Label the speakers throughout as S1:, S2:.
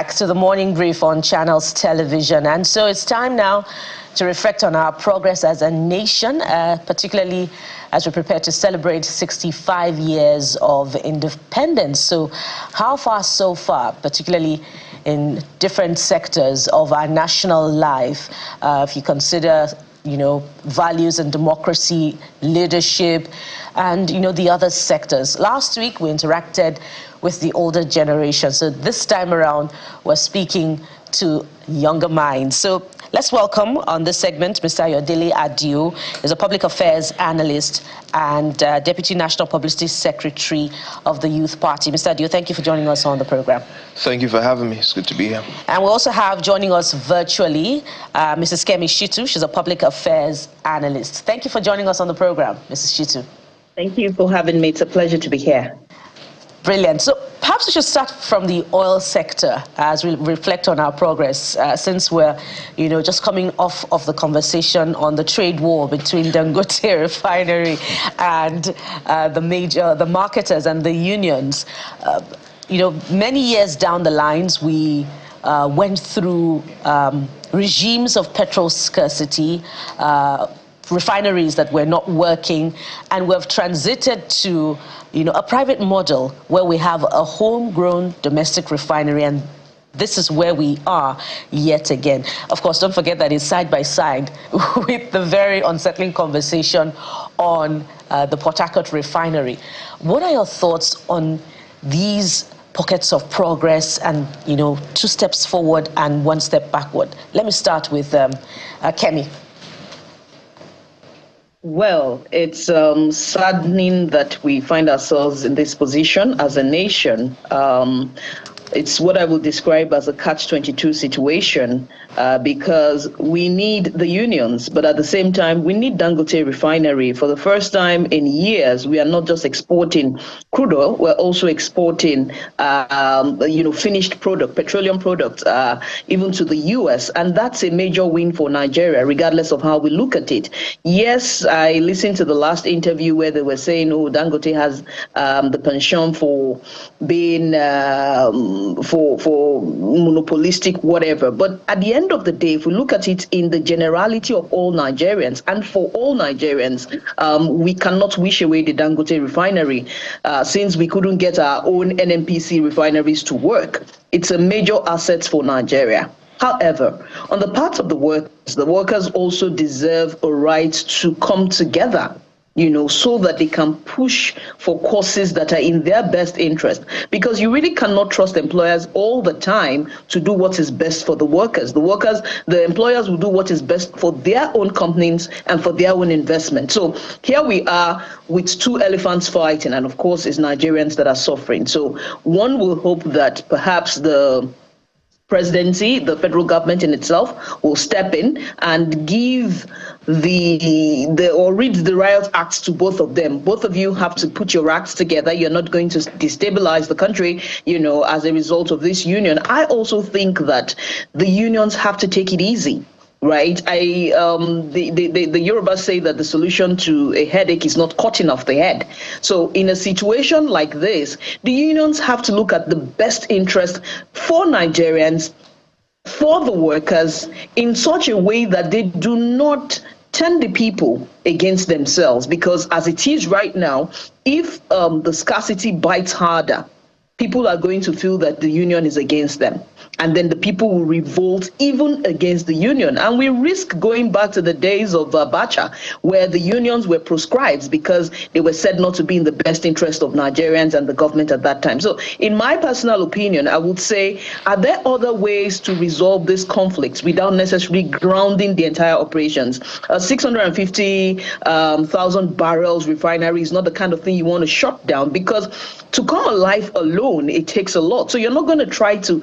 S1: back to the morning brief on Channels Television. And so it's time now to reflect on our progress as a nation, particularly as we prepare to celebrate 65 years of independence. So how far so far, particularly in different sectors of our national life, if you consider values and democracy, leadership, and, the other sectors. Last week, we interacted with the older generation. So this time around, we're speaking to younger minds. So let's welcome on this segment Mr. Ayodele Adio. He's a public affairs analyst and Deputy National Publicity Secretary of the Youth Party. Mr. Adio, thank you for joining us on the program.
S2: Thank you for having me. It's good to be here.
S1: And we also have joining us virtually Mrs. Kemi Shitu. She's a public affairs analyst. Thank you for joining us on the program, Mrs. Shitu.
S3: Thank you for having me. It's a pleasure to be here.
S1: Brilliant. So perhaps we should start from the oil sector as we reflect on our progress, since we're, just coming off of the conversation on the trade war between Dangote Refinery and the marketers and the unions. Many years down the lines, we went through regimes of petrol scarcity, refineries that were not working, and we've transited to a private model where we have a homegrown domestic refinery, and this is where we are yet again. Of course, don't forget that it's side by side with the very unsettling conversation on the Port Harcourt refinery. What are your thoughts on these pockets of progress and, 2 steps forward and 1 step backward? Let me start with Kemi.
S3: Well, it's saddening that we find ourselves in this position as a nation. It's what I would describe as a catch-22 situation, because we need the unions, but at the same time, we need Dangote Refinery. For the first time in years, we are not just exporting crude oil, we're also exporting, finished product, petroleum products, even to the U.S., and that's a major win for Nigeria, regardless of how we look at it. Yes, I listened to the last interview where they were saying, Dangote has the penchant for being for monopolistic whatever, but at the end of the day, if we look at it in the generality of all Nigerians and for all Nigerians, we cannot wish away the Dangote Refinery since we couldn't get our own NNPC refineries to work. It's a major asset for Nigeria. However, on the part of the workers also deserve a right to come together, so that they can push for causes that are in their best interest. Because you really cannot trust employers all the time to do what is best for the workers. The employers will do what is best for their own companies and for their own investment. So here we are with 2 elephants fighting, and of course it's Nigerians that are suffering. So one will hope that perhaps the presidency, the federal government in itself, will step in and give or read the riot acts to both of them. Both of you have to put your acts together. You're not going to destabilize the country, as a result of this union. I also think that the unions have to take it easy. Right. The Yorubas say that the solution to a headache is not cutting off the head. So in a situation like this, the unions have to look at the best interest for Nigerians, for the workers, in such a way that they do not turn the people against themselves. Because as it is right now, if the scarcity bites harder, people are going to feel that the union is against them. And then the people will revolt even against the union. And we risk going back to the days of Abacha, where the unions were proscribed because they were said not to be in the best interest of Nigerians and the government at that time. So in my personal opinion, I would say, are there other ways to resolve this conflict without necessarily grounding the entire operations? 650,000 barrels refinery is not the kind of thing you want to shut down, because to come alive alone, it takes a lot. So you're not going to try to,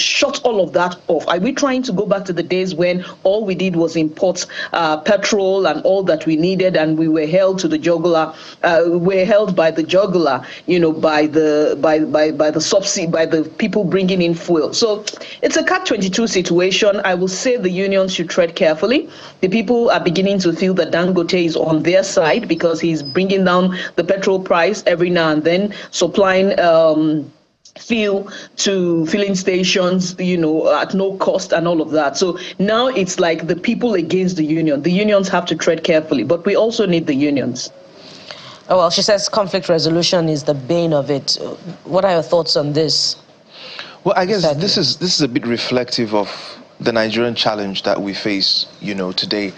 S3: shut all of that off. Are we trying to go back to the days when all we did was import petrol and all that we needed, and we were held to the jugular, we're held by the jugular, by the subsidy, by the people bringing in fuel. So it's a catch-22 situation. I will say the unions should tread carefully. The people are beginning to feel that Dangote is on their side because he's bringing down the petrol price every now and then, supplying fuel to filling stations, at no cost and all of that. So now it's like the people against the union. The unions have to tread carefully, but we also need the unions.
S1: Oh, well, she says conflict resolution is the bane of it. What are your thoughts on this?
S2: Well, I guess this is a bit reflective of the Nigerian challenge that we face, today,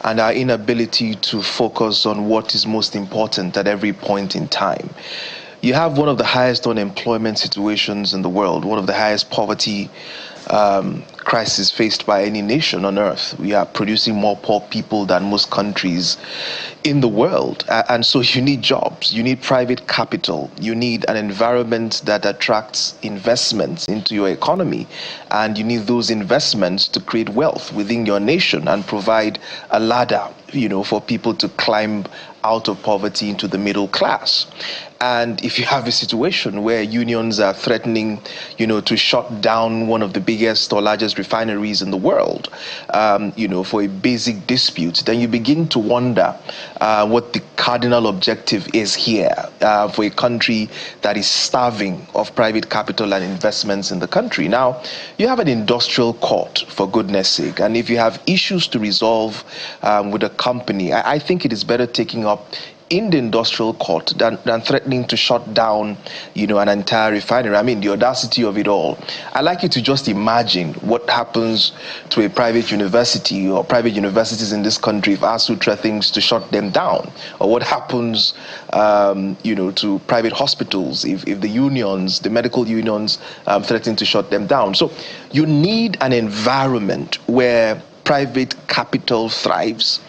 S2: and our inability to focus on what is most important at every point in time. You have one of the highest unemployment situations in the world, one of the highest poverty crises faced by any nation on earth. We are producing more poor people than most countries in the world. And so you need jobs, you need private capital, you need an environment that attracts investments into your economy, and you need those investments to create wealth within your nation and provide a ladder, for people to climb out of poverty into the middle class. And if you have a situation where unions are threatening, to shut down one of the biggest or largest refineries in the world, for a basic dispute, then you begin to wonder what the cardinal objective is here for a country that is starving of private capital and investments in the country. Now, you have an industrial court, for goodness sake, and if you have issues to resolve with a company, I think it is better taking up in the industrial court than threatening to shut down, an entire refinery. I mean, the audacity of it all. I like you to just imagine what happens to a private university or private universities in this country if ASU threatens to shut them down, or what happens, to private hospitals if the unions, the medical unions, threaten to shut them down. So you need an environment where private capital thrives,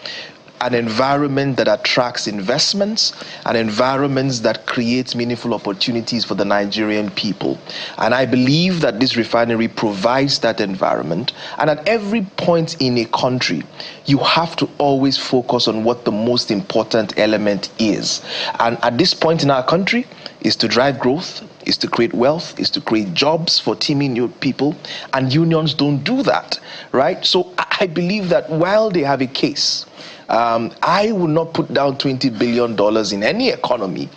S2: an environment that attracts investments, an environment that creates meaningful opportunities for the Nigerian people. And I believe that this refinery provides that environment. And at every point in a country, you have to always focus on what the most important element is. And at this point in our country, is to drive growth, is to create wealth, is to create jobs for teeming new people, and unions don't do that, right? So I believe that while they have a case, I will not put down $20 billion in any economy,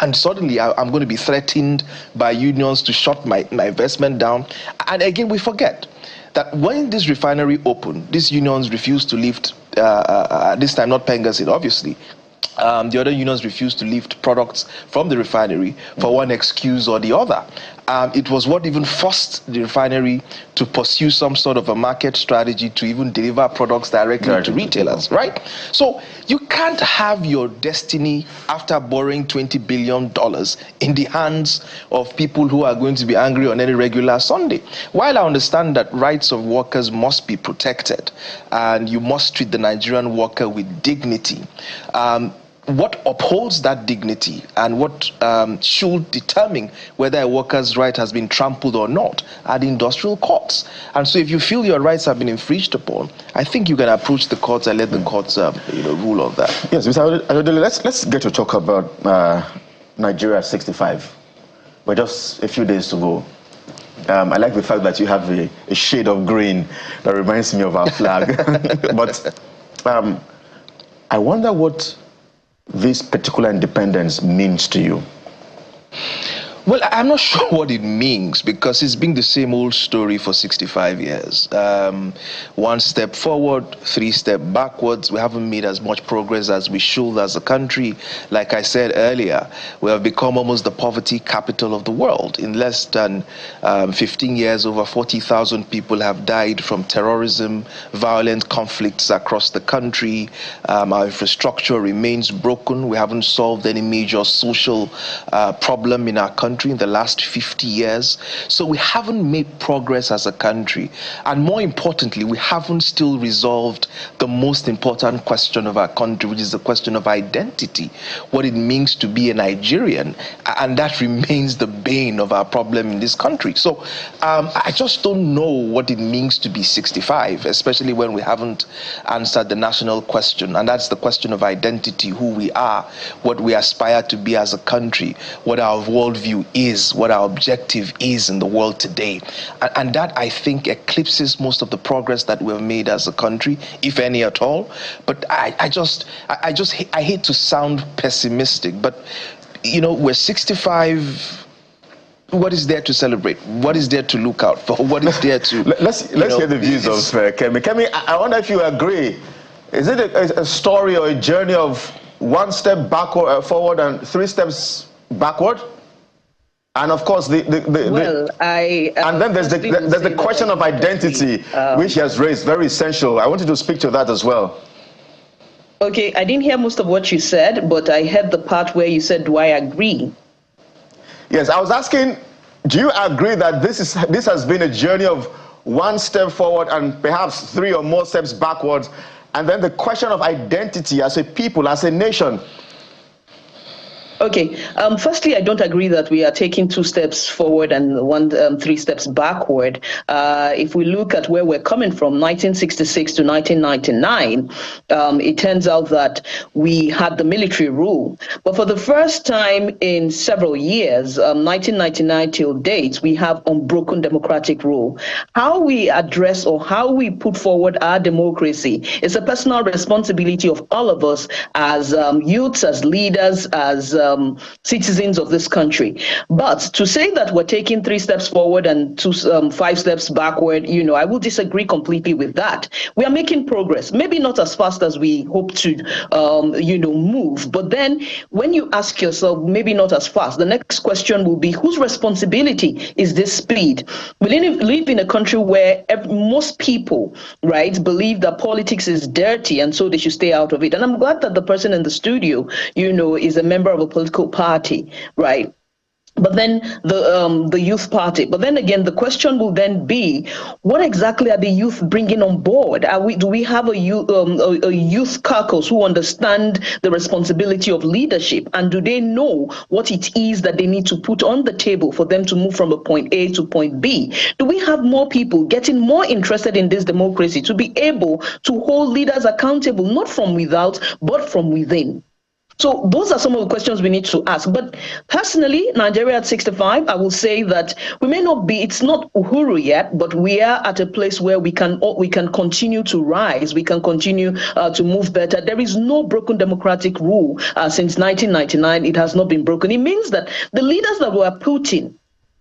S2: and suddenly I'm going to be threatened by unions to shut my investment down. And again, we forget that when this refinery opened, these unions refused to lift, this time not Pengasin, obviously. The other unions refused to lift products from the refinery for one excuse or the other. It was what even forced the refinery to pursue some sort of a market strategy to even deliver products directly to retailers, right? So you can't have your destiny after borrowing $20 billion in the hands of people who are going to be angry on any regular Sunday. While I understand that rights of workers must be protected and you must treat the Nigerian worker with dignity, what upholds that dignity and what should determine whether a worker's right has been trampled or not are the industrial courts. And so if you feel your rights have been infringed upon, I think you can approach the courts and let the courts rule on that.
S4: Yes, Mr. Adodele, let's get to talk about Nigeria 65. We're just a few days to go. I like the fact that you have a shade of green that reminds me of our flag. But I wonder what this particular independence means to you.
S2: Well, I'm not sure what it means because it's been the same old story for 65 years. One step forward, 3 steps backwards. We haven't made as much progress as we should as a country. Like I said earlier, we have become almost the poverty capital of the world. In less than 15 years, over 40,000 people have died from terrorism, violent conflicts across the country. Our infrastructure remains broken. We haven't solved any major social problem in our country in the last 50 years. So we haven't made progress as a country. And more importantly, we haven't still resolved the most important question of our country, which is the question of identity, what it means to be a Nigerian. And that remains the bane of our problem in this country. So I just don't know what it means to be 65, especially when we haven't answered the national question. And that's the question of identity, who we are, what we aspire to be as a country, what our worldview is, what our objective is in the world today. And that, I think, eclipses most of the progress that we've made as a country, if any at all. But I hate to sound pessimistic, but, we're 65 what is there to celebrate? What is there to look out for? What is there to...
S4: let's hear the views of Kemi. Kemi, I wonder if you agree. Is it a story or a journey of one step backward, forward and 3 steps backward? And of course, and then there's the question of identity, which he has raised, very essential. I wanted to speak to that as well.
S3: Okay, I didn't hear most of what you said, but I heard the part where you said, do I agree?
S4: Yes, I was asking, do you agree that this has been a journey of one step forward and perhaps 3 or more steps backwards? And then the question of identity as a people, as a nation.
S3: Okay. Firstly, I don't agree that we are taking 2 steps forward and 3 steps backward. If we look at where we're coming from, 1966 to 1999, it turns out that we had the military rule. But for the first time in several years, 1999 till date, we have unbroken democratic rule. How we address or how we put forward our democracy is a personal responsibility of all of us as youths, as leaders, as citizens of this country. But to say that we're taking 3 steps forward and 5 steps backward, I will disagree completely with that. We are making progress, maybe not as fast as we hope to, move. But then when you ask yourself, maybe not as fast, the next question will be, whose responsibility is this speed? We live in a country where most people, right, believe that politics is dirty and so they should stay out of it. And I'm glad that the person in the studio, is a member of a political party, right? But then the youth party. But then again, the question will then be, what exactly are the youth bringing on board? Do we have a youth caucus who understand the responsibility of leadership? And do they know what it is that they need to put on the table for them to move from a point A to point B? Do we have more people getting more interested in this democracy to be able to hold leaders accountable, not from without, but from within? So those are some of the questions we need to ask. But personally, Nigeria at 65, I will say that we may not be, it's not Uhuru yet, but we are at a place where we can continue to rise. We can continue to move better. There is no broken democratic rule since 1999. It has not been broken. It means that the leaders that were put in,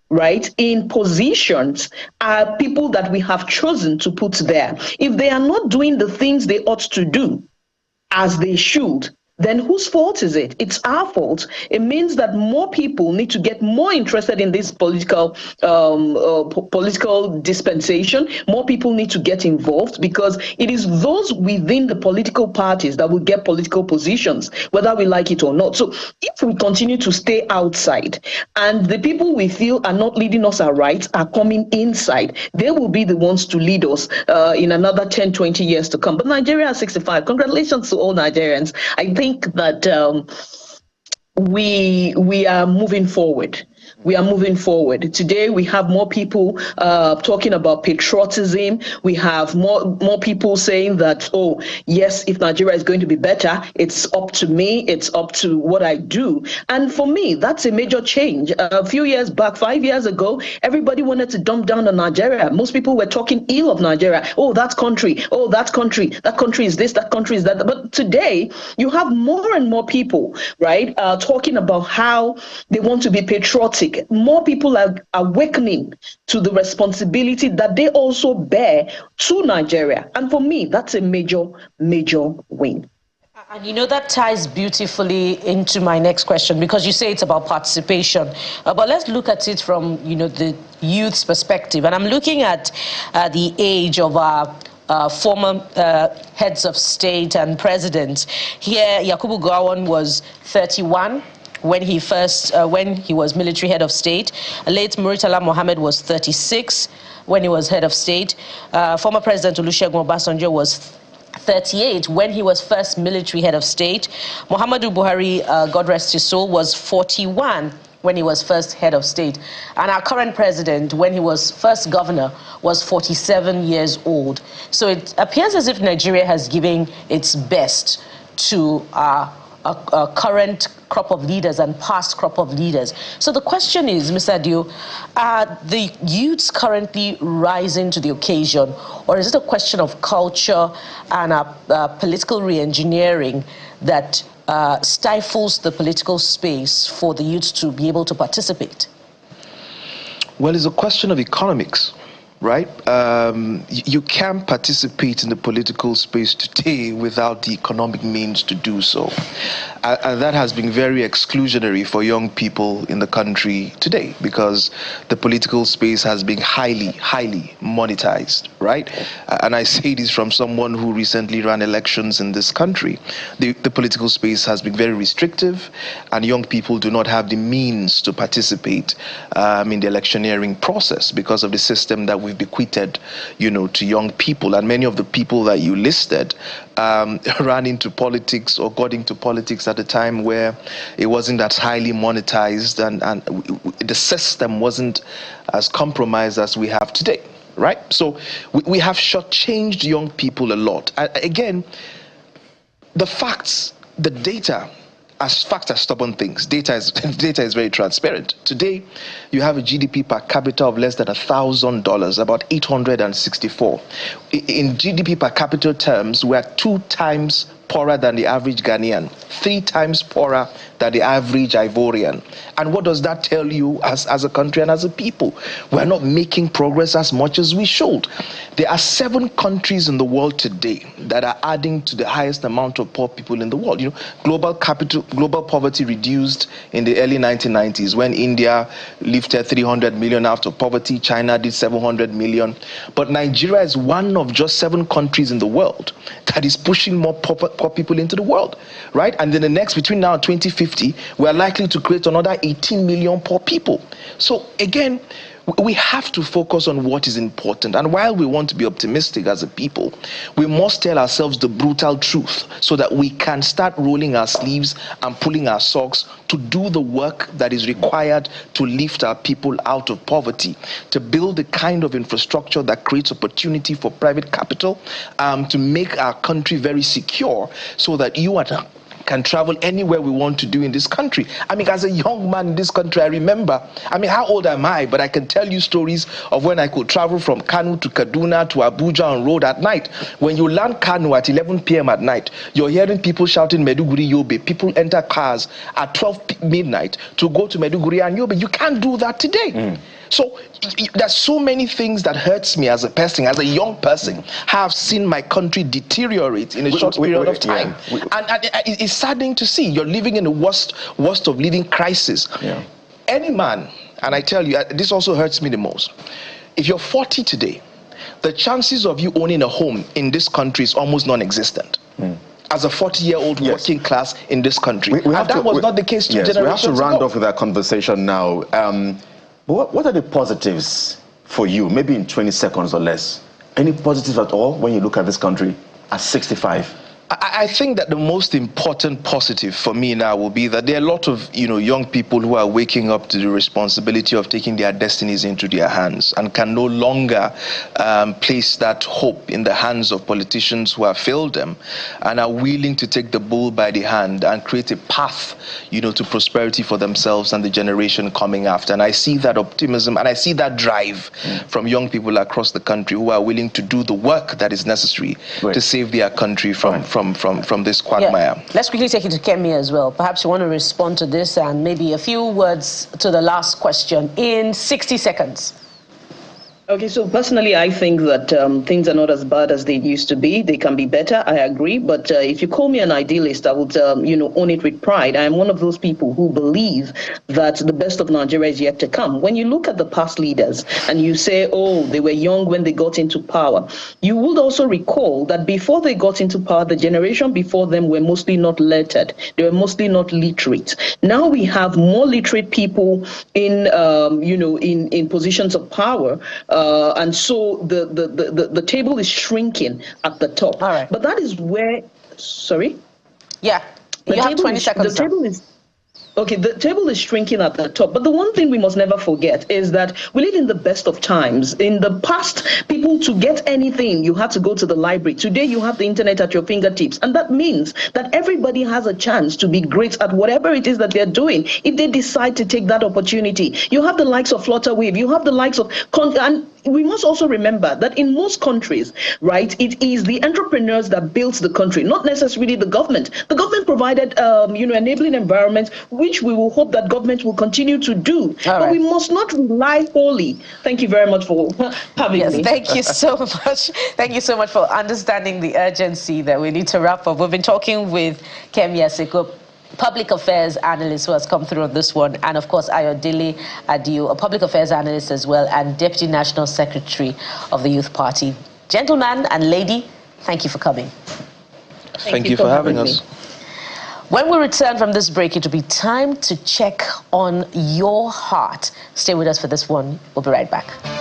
S3: right, in positions are people that we have chosen to put there. If they are not doing the things they ought to do as they should, then whose fault is it? It's our fault. It means that more people need to get more interested in this political dispensation. More people need to get involved because it is those within the political parties that will get political positions, whether we like it or not. So if we continue to stay outside and the people we feel are not leading us aright are coming inside, they will be the ones to lead us in another 10, 20 years to come. But Nigeria is 65. Congratulations to all Nigerians. I think that we are moving forward. We are moving forward. Today, we have more people talking about patriotism. We have more people saying that, oh, yes, if Nigeria is going to be better, it's up to me. It's up to what I do. And for me, that's a major change. A few years back, 5 years ago, everybody wanted to dump down on Nigeria. Most people were talking ill of Nigeria. Oh, that country. Oh, that country. That country is this. That country is that. But today, you have more and more people, right, talking about how they want to be patriotic. More people are awakening to the responsibility that they also bear to Nigeria. And for me, that's a major, major win.
S1: And that ties beautifully into my next question, because you say it's about participation. But let's look at it from, the youth's perspective. And I'm looking at the age of our former heads of state and presidents. Here, Yakubu Gowon was 31. When he was military head of state. Late Muritala Mohammed was 36 when he was head of state. Former President Olusegun Obasanjo was 38 when he was first military head of state. Muhammadu Buhari, God rest his soul, was 41 when he was first head of state. And our current president, when he was first governor, was 47 years old. So it appears as if Nigeria has given its best to a current crop of leaders and past crop of leaders. So the question is, Mr. Adio, are the youths currently rising to the occasion, or is it a question of culture and political re-engineering that stifles the political space for the youths to be able to participate?
S2: Well, it's a question of economics, right? You can't participate in the political space today without the economic means to do so. And that has been very exclusionary for young people in the country today, because the political space has been highly monetized, right? And I say this from someone who recently ran elections in this country. The political space has been very restrictive, and young people do not have the means to participate in the electioneering process because of the system that we've bequeathed, to young people. And many of the people that you listed ran into politics or got into politics at a time where it wasn't that highly monetized, and the system wasn't as compromised as we have today, right? So we have shortchanged young people a lot. Again, the facts, the data, as facts are stubborn things. Data is very transparent. Today, you have a GDP per capita of less than $1,000, about 864. In GDP per capita terms, we are 2 times poorer than the average Ghanaian, 3 times poorer than the average Ivorian. And what does that tell you as a country and as a people? We're not making progress as much as we should. There are 7 countries in the world today that are adding to the highest amount of poor people in the world. Global poverty reduced in the early 1990s when India lifted 300 million out of poverty, China did 700 million. But Nigeria is one of just 7 countries in the world that is pushing more poor people into the world, right? And then between now and 2050, we are likely to create another 18 million poor people. So again, we have to focus on what is important. And while we want to be optimistic as a people, we must tell ourselves the brutal truth so that we can start rolling our sleeves and pulling our socks to do the work that is required to lift our people out of poverty, to build the kind of infrastructure that creates opportunity for private capital, to make our country very secure so that you can travel anywhere we want to do in this country. As a young man in this country, I remember, how old am I? But I can tell you stories of when I could travel from Kano to Kaduna to Abuja on road at night. When you land Kano at 11 p.m. at night, you're hearing people shouting Meduguri Yobe. People enter cars at 12 midnight to go to Meduguri and Yobe. You can't do that today. So there's so many things that hurts me as a person, as a young person, have seen my country deteriorate in a short period of time. And it's saddening to see. You're living in the worst of living crisis. Any man, and I tell you, this also hurts me the most. If you're 40 today, the chances of you owning a home in this country is almost non-existent. As a 40-year-old working class in this country. That was not the case 2 generations ago.
S4: We have to round off with our conversation now. What are the positives for you, maybe in 20 seconds or less? Any positives at all when you look at this country at 65?
S2: I think that the most important positive for me now will be that there are a lot of young people who are waking up to the responsibility of taking their destinies into their hands and can no longer place that hope in the hands of politicians who have failed them, and are willing to take the bull by the hand and create a path to prosperity for themselves and the generation coming after. And I see that optimism and I see that drive from young people across the country who are willing to do the work that is necessary to save their country from this quagmire.
S1: Let's quickly take it to Kemi as well. Perhaps you want to respond to this and maybe a few words to the last question in 60 seconds.
S3: Okay, so personally, I think that things are not as bad as they used to be. They can be better, I agree. But if you call me an idealist, I would, own it with pride. I am one of those people who believe that the best of Nigeria is yet to come. When you look at the past leaders and you say, oh, they were young when they got into power, you would also recall that before they got into power, the generation before them were mostly not lettered. They were mostly not literate. Now we have more literate people in, in positions of power. And so the table is shrinking at the top.
S1: All right.
S3: But that is where, sorry?
S1: Yeah, you have 20 seconds.
S3: The table is, okay, the table is shrinking at the top. But the one thing we must never forget is that we live in the best of times. In the past, people, to get anything, you had to go to the library. Today, you have the internet at your fingertips. And that means that everybody has a chance to be great at whatever it is that they're doing if they decide to take that opportunity. You have the likes of Flutterwave. You have the likes of... And we must also remember that in most countries, right, it is the entrepreneurs that built the country, not necessarily the government. The government provided, enabling environments. We which we will hope that government will continue to do.
S1: But
S3: we must not rely wholly. Thank you very much for having me.
S1: Thank you so much. Thank you so much for understanding the urgency that we need to wrap up. We've been talking with Kemi Asiko, public affairs analyst, who has come through on this one, and of course Ayodele Adio, a public affairs analyst as well, and Deputy National Secretary of the Youth Party. Gentleman and lady, thank you for coming.
S2: Thank you for having us.
S1: When we return from this break, it will be time to check on your heart. Stay with us for this one. We'll be right back.